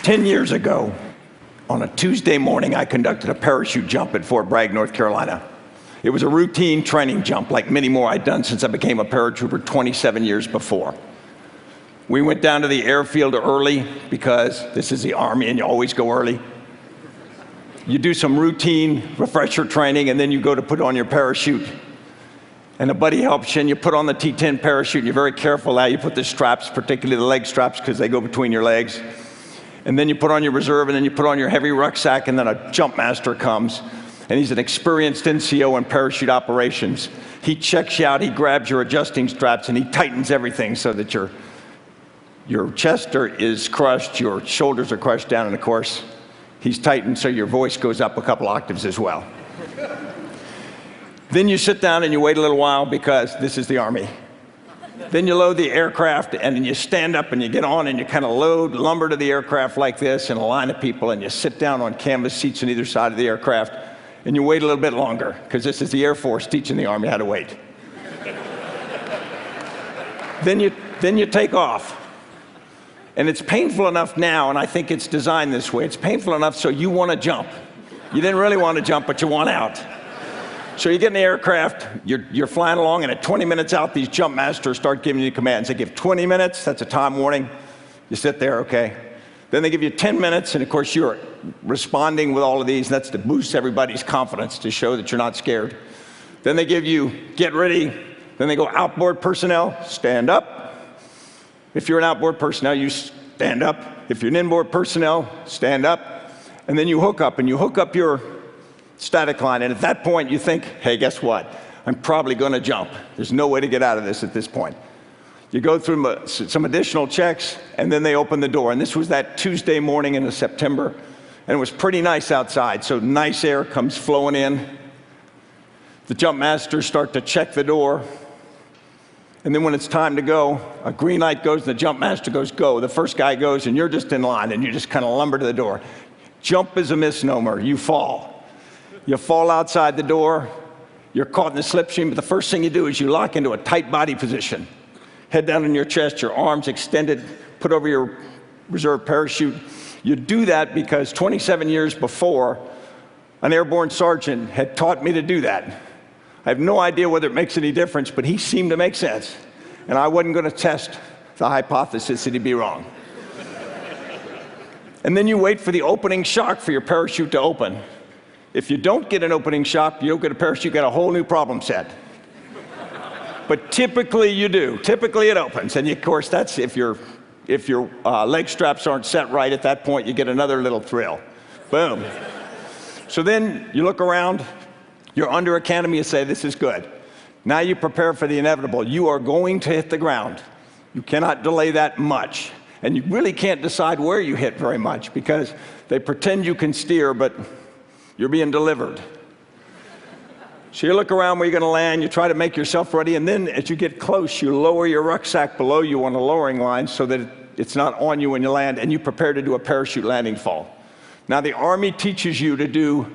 Ten years ago, on a Tuesday morning, I conducted a parachute jump at Fort Bragg, North Carolina. It was a routine training jump, like many more I'd done since I became a paratrooper 27 years before. We went down to the airfield early because this is the Army and you always go early. You do some routine refresher training and then you go to put on your parachute. And a buddy helps you and you put on the T-10 parachute and you're very careful how you put the straps, particularly the leg straps because they go between your legs. And then you put on your reserve, and then you put on your heavy rucksack, and then a jump master comes, and he's an experienced NCO in parachute operations. He checks you out, he grabs your adjusting straps, and he tightens everything so that your chest is crushed, your shoulders are crushed down, and of course, he's tightened so your voice goes up a couple octaves as well. Then you sit down and you wait a little while because this is the Army. Then you load the aircraft, and then you stand up and you get on and you kind of load lumber to the aircraft like this in a line of people, and you sit down on canvas seats on either side of the aircraft, and you wait a little bit longer, because this is the Air Force teaching the Army how to wait. Then you take off. And it's painful enough now, and I think it's designed this way. It's painful enough so you want to jump. You didn't really want to jump, but you want out. So you get in the aircraft, you're flying along, and at 20 minutes out, these jump masters start giving you commands. They give 20 minutes, that's a time warning. You sit there, okay. Then they give you 10 minutes, and of course you're responding with all of these, and that's to boost everybody's confidence, to show that you're not scared. Then they give you, get ready. Then they go, outboard personnel, stand up. If you're an outboard personnel, you stand up. If you're an inboard personnel, stand up. And then you hook up, and you hook up your static line, and at that point you think, hey, guess what? I'm probably going to jump. There's no way to get out of this at this point. You go through some additional checks, and then they open the door. And this was that Tuesday morning in September, and it was pretty nice outside, so nice air comes flowing in. The jump masters start to check the door, and then when it's time to go, a green light goes, and the jump master goes, go. The first guy goes, and you're just in line, and you just kind of lumber to the door. Jump is a misnomer. You fall. You fall outside the door, you're caught in the slipstream, but the first thing you do is you lock into a tight body position. Head down on your chest, your arms extended, put over your reserve parachute. You do that because 27 years before, an airborne sergeant had taught me to do that. I have no idea whether it makes any difference, but he seemed to make sense. And I wasn't going to test the hypothesis that he'd be wrong. And then you wait for the opening shock for your parachute to open. If you don't get an opening shock, you don't get a parachute, you got a whole new problem set. But typically you do. Typically it opens. And of course, that's if your leg straps aren't set right at that point, you get another little thrill. Boom. So then you look around, you're under academy, you say, this is good. Now you prepare for the inevitable. You are going to hit the ground. You cannot delay that much. And you really can't decide where you hit very much because they pretend you can steer, but you're being delivered. So you look around where you're going to land, you try to make yourself ready, and then as you get close, you lower your rucksack below you on a lowering line so that it's not on you when you land, and you prepare to do a parachute landing fall. Now the Army teaches you to do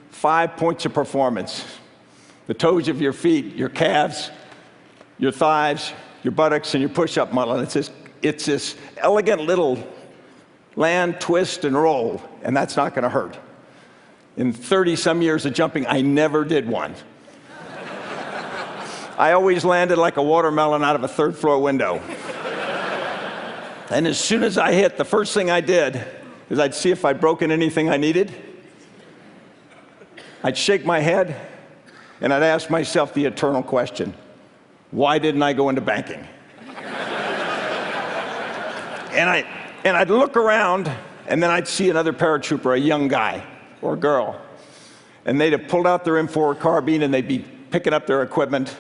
5 points of performance. The toes of your feet, your calves, your thighs, your buttocks, and your push-up muscle. And it's this elegant little land, twist, and roll, and that's not going to hurt. In 30-some years of jumping, I never did one. I always landed like a watermelon out of a third-floor window. And as soon as I hit, the first thing I did is I'd see if I'd broken anything I needed. I'd shake my head, and I'd ask myself the eternal question, why didn't I go into banking? And I'd look around, and then I'd see another paratrooper, a young guy or a girl, and they'd have pulled out their M4 carbine, and they'd be picking up their equipment.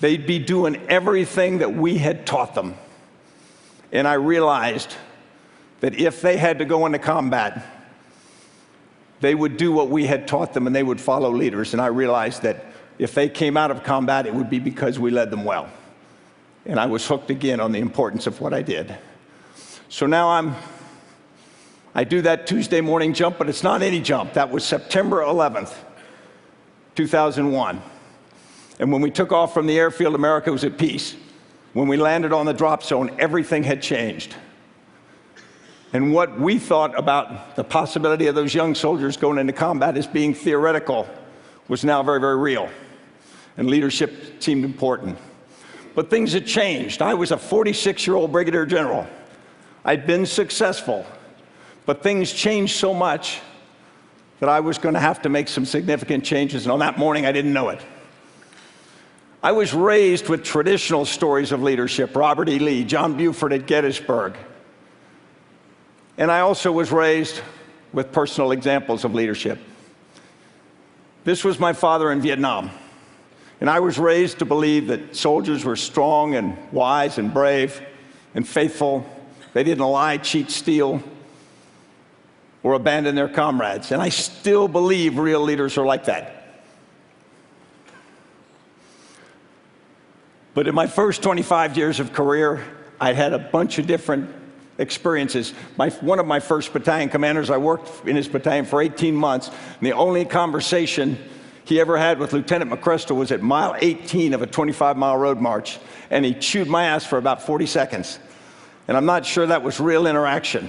They'd be doing everything that we had taught them. And I realized that if they had to go into combat, they would do what we had taught them, and they would follow leaders. And I realized that if they came out of combat, it would be because we led them well. And I was hooked again on the importance of what I did. So now I'm I do that Tuesday morning jump, but it's not any jump. That was September 11th, 2001. And when we took off from the airfield, America was at peace. When we landed on the drop zone, everything had changed. And what we thought about the possibility of those young soldiers going into combat as being theoretical was now very, very real. And leadership seemed important. But things had changed. I was a 46-year-old brigadier general. I'd been successful, but things changed so much that I was going to have to make some significant changes, and on that morning, I didn't know it. I was raised with traditional stories of leadership, Robert E. Lee, John Buford at Gettysburg. And I also was raised with personal examples of leadership. This was my father in Vietnam. And I was raised to believe that soldiers were strong and wise and brave and faithful. They didn't lie, cheat, steal, or abandon their comrades. And I still believe real leaders are like that. But in my first 25 years of career, I'd had a bunch of different experiences. One of my first battalion commanders, I worked in his battalion for 18 months, and the only conversation he ever had with Lieutenant McChrystal was at mile 18 of a 25-mile road march, and he chewed my ass for about 40 seconds. And I'm not sure that was real interaction.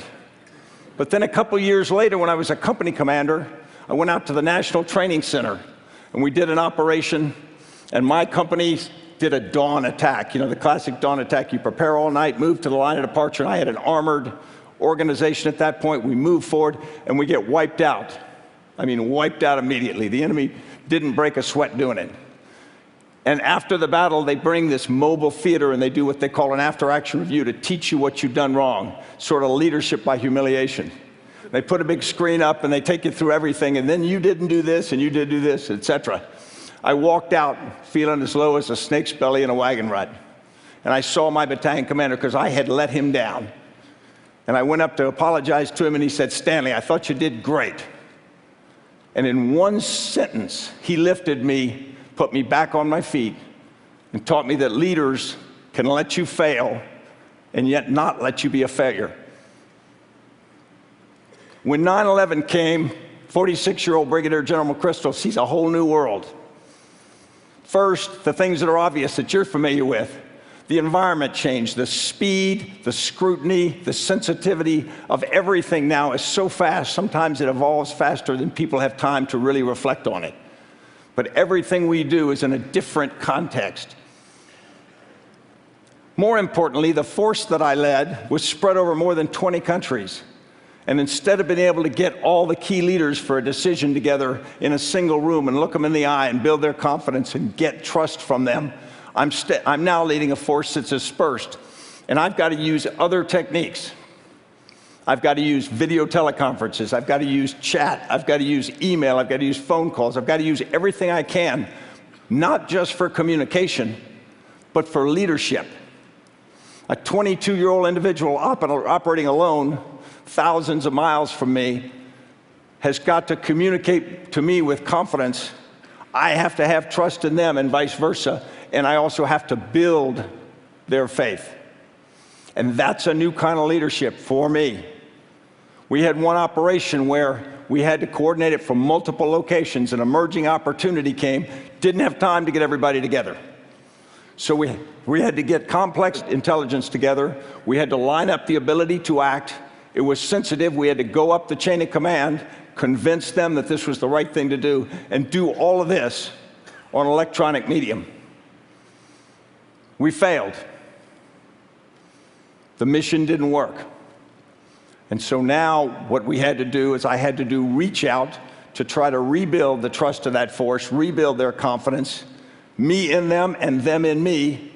But then a couple years later, when I was a company commander, I went out to the National Training Center, and we did an operation, and my company did a dawn attack. You know, the classic dawn attack. You prepare all night, move to the line of departure, and I had an armored organization at that point. We move forward, and we get wiped out. I mean, wiped out immediately. The enemy didn't break a sweat doing it. And after the battle, they bring this mobile theater, and they do what they call an after-action review to teach you what you've done wrong, sort of leadership by humiliation. They put a big screen up, and they take you through everything, and then you didn't do this, and you did do this, etc. I walked out feeling as low as a snake's belly in a wagon rut. And I saw my battalion commander because I had let him down. And I went up to apologize to him, and he said, "Stanley, I thought you did great." And in one sentence, he lifted me, put me back on my feet, and taught me that leaders can let you fail and yet not let you be a failure. When 9/11 came, 46-year-old Brigadier General McChrystal sees a whole new world. First, the things that are obvious that you're familiar with. The environment changed, the speed, the scrutiny, the sensitivity of everything now is so fast, sometimes it evolves faster than people have time to really reflect on it. But everything we do is in a different context. More importantly, the force that I led was spread over more than 20 countries. And instead of being able to get all the key leaders for a decision together in a single room and look them in the eye and build their confidence and get trust from them, I'm now leading a force that's dispersed. And I've got to use other techniques. I've got to use video teleconferences. I've got to use chat. I've got to use email. I've got to use phone calls. I've got to use everything I can, not just for communication, but for leadership. A 22-year-old individual operating alone thousands of miles from me has got to communicate to me with confidence. I have to have trust in them and vice versa, and I also have to build their faith. And that's a new kind of leadership for me. We had one operation where we had to coordinate it from multiple locations. An emerging opportunity came, didn't have time to get everybody together. So we had to get complex intelligence together. We had to line up the ability to act. It was sensitive. We had to go up the chain of command, convince them that this was the right thing to do, and do all of this on electronic medium. We failed. The mission didn't work. And so now what we had to do is I had to do reach out to try to rebuild the trust of that force, rebuild their confidence, me in them and them in me,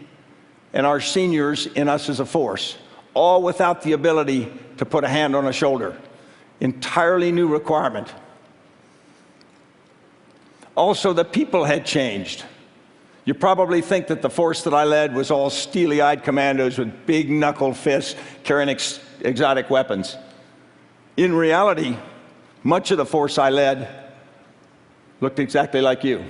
and our seniors in us as a force, all without the ability to put a hand on a shoulder. Entirely new requirement. Also, the people had changed. You probably think that the force that I led was all steely-eyed commandos with big knuckle fists carrying exotic weapons. In reality, much of the force I led looked exactly like you.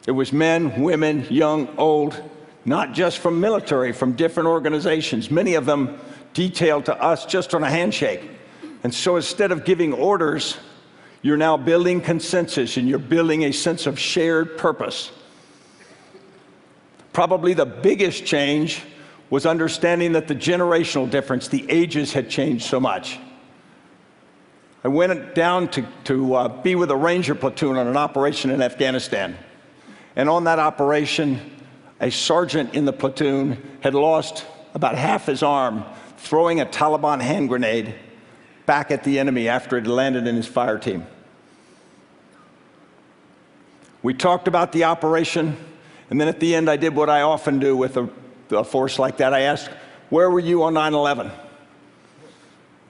It was men, women, young, old, not just from military, from different organizations, many of them detailed to us just on a handshake. And so instead of giving orders, you're now building consensus and you're building a sense of shared purpose. Probably the biggest change was understanding that the generational difference, the ages had changed so much. I went down to be with a Ranger platoon on an operation in Afghanistan. And on that operation, a sergeant in the platoon had lost about half his arm throwing a Taliban hand grenade back at the enemy after it landed in his fire team. We talked about the operation, and then at the end I did what I often do with a force like that. I asked, where were you on 9/11?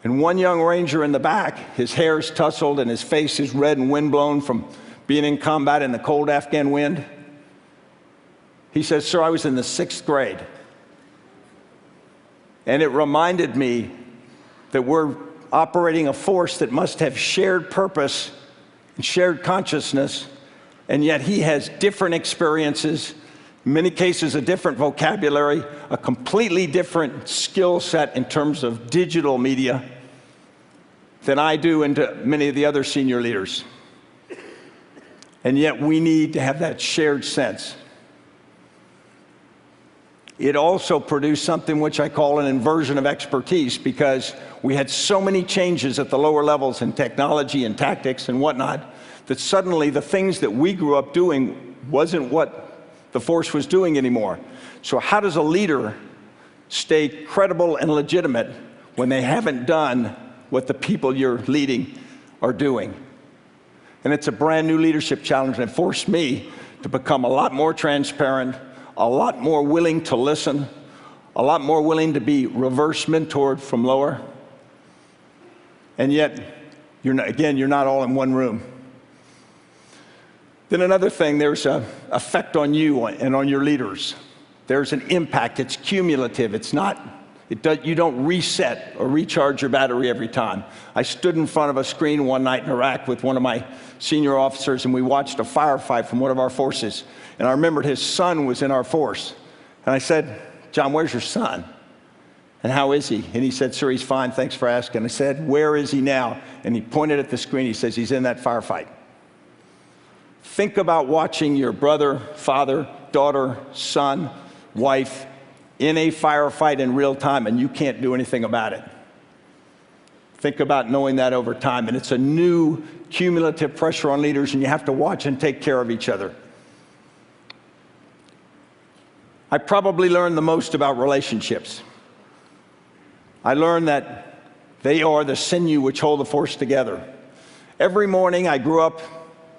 And one young Ranger in the back, his hair's tousled and his face is red and windblown from being in combat in the cold Afghan wind. He says, sir, I was in the 6th grade. And it reminded me that we're operating a force that must have shared purpose and shared consciousness, and yet he has different experiences, in many cases a different vocabulary, a completely different skill set in terms of digital media than I do and to many of the other senior leaders. And yet we need to have that shared sense. It also produced something which I call an inversion of expertise, because we had so many changes at the lower levels in technology and tactics and whatnot, that suddenly the things that we grew up doing wasn't what the force was doing anymore. So how does a leader stay credible and legitimate when they haven't done what the people you're leading are doing? And it's a brand new leadership challenge, and it forced me to become a lot more transparent, a lot more willing to listen, a lot more willing to be reverse mentored from lower. And yet, you're not all in one room. Then another thing, there's an effect on you and on your leaders. There's an impact. It's cumulative. You don't reset or recharge your battery every time. I stood in front of a screen one night in Iraq with one of my senior officers, and we watched a firefight from one of our forces. And I remembered his son was in our force. And I said, John, where's your son? And how is he? And he said, sir, he's fine, thanks for asking. I said, where is he now? And he pointed at the screen. He says, he's in that firefight. Think about watching your brother, father, daughter, son, wife in a firefight in real time, and you can't do anything about it. Think about knowing that over time. And it's a new cumulative pressure on leaders, and you have to watch and take care of each other. I probably learned the most about relationships. I learned that they are the sinew which hold the force together. Every morning, I grew up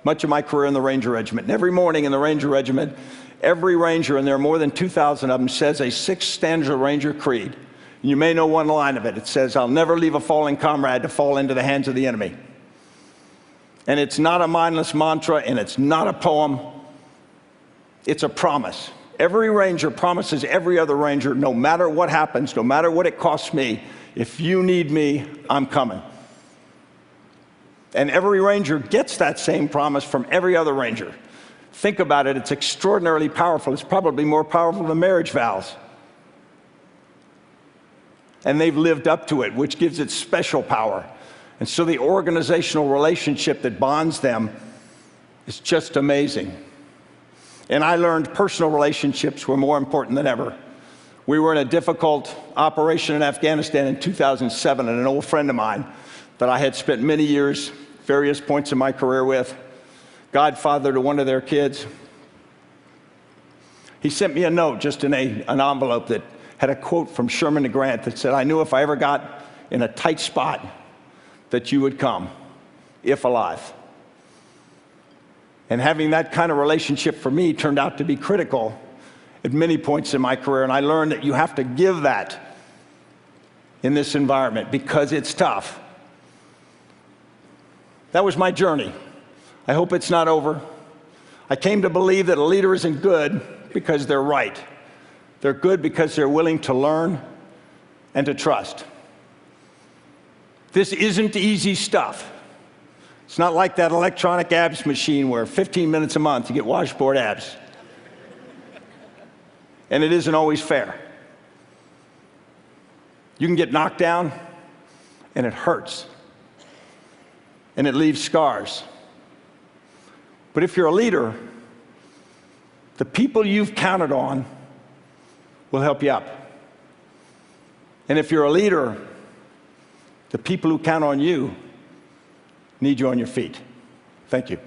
much of my career in the Ranger Regiment, and every morning in the Ranger Regiment, every Ranger, and there are more than 2,000 of them, says a 6-stanza Ranger creed. And you may know one line of it. It says, I'll never leave a fallen comrade to fall into the hands of the enemy. And it's not a mindless mantra, and it's not a poem. It's a promise. Every Ranger promises every other Ranger, no matter what happens, no matter what it costs me, if you need me, I'm coming. And every Ranger gets that same promise from every other Ranger. Think about it, it's extraordinarily powerful. It's probably more powerful than marriage vows. And they've lived up to it, which gives it special power. And so the organizational relationship that bonds them is just amazing. And I learned personal relationships were more important than ever. We were in a difficult operation in Afghanistan in 2007, and an old friend of mine that I had spent many years, various points in my career with, godfather to one of their kids, he sent me a note just in an envelope that had a quote from Sherman to Grant that said, I knew if I ever got in a tight spot that you would come, if alive. And having that kind of relationship for me turned out to be critical at many points in my career, and I learned that you have to give that in this environment because it's tough. That was my journey. I hope it's not over. I came to believe that a leader isn't good because they're right. They're good because they're willing to learn and to trust. This isn't easy stuff. It's not like that electronic abs machine where 15 minutes a month you get washboard abs. And it isn't always fair. You can get knocked down, and it hurts, and it leaves scars. But if you're a leader, the people you've counted on will help you up. And if you're a leader, the people who count on you need you on your feet. Thank you.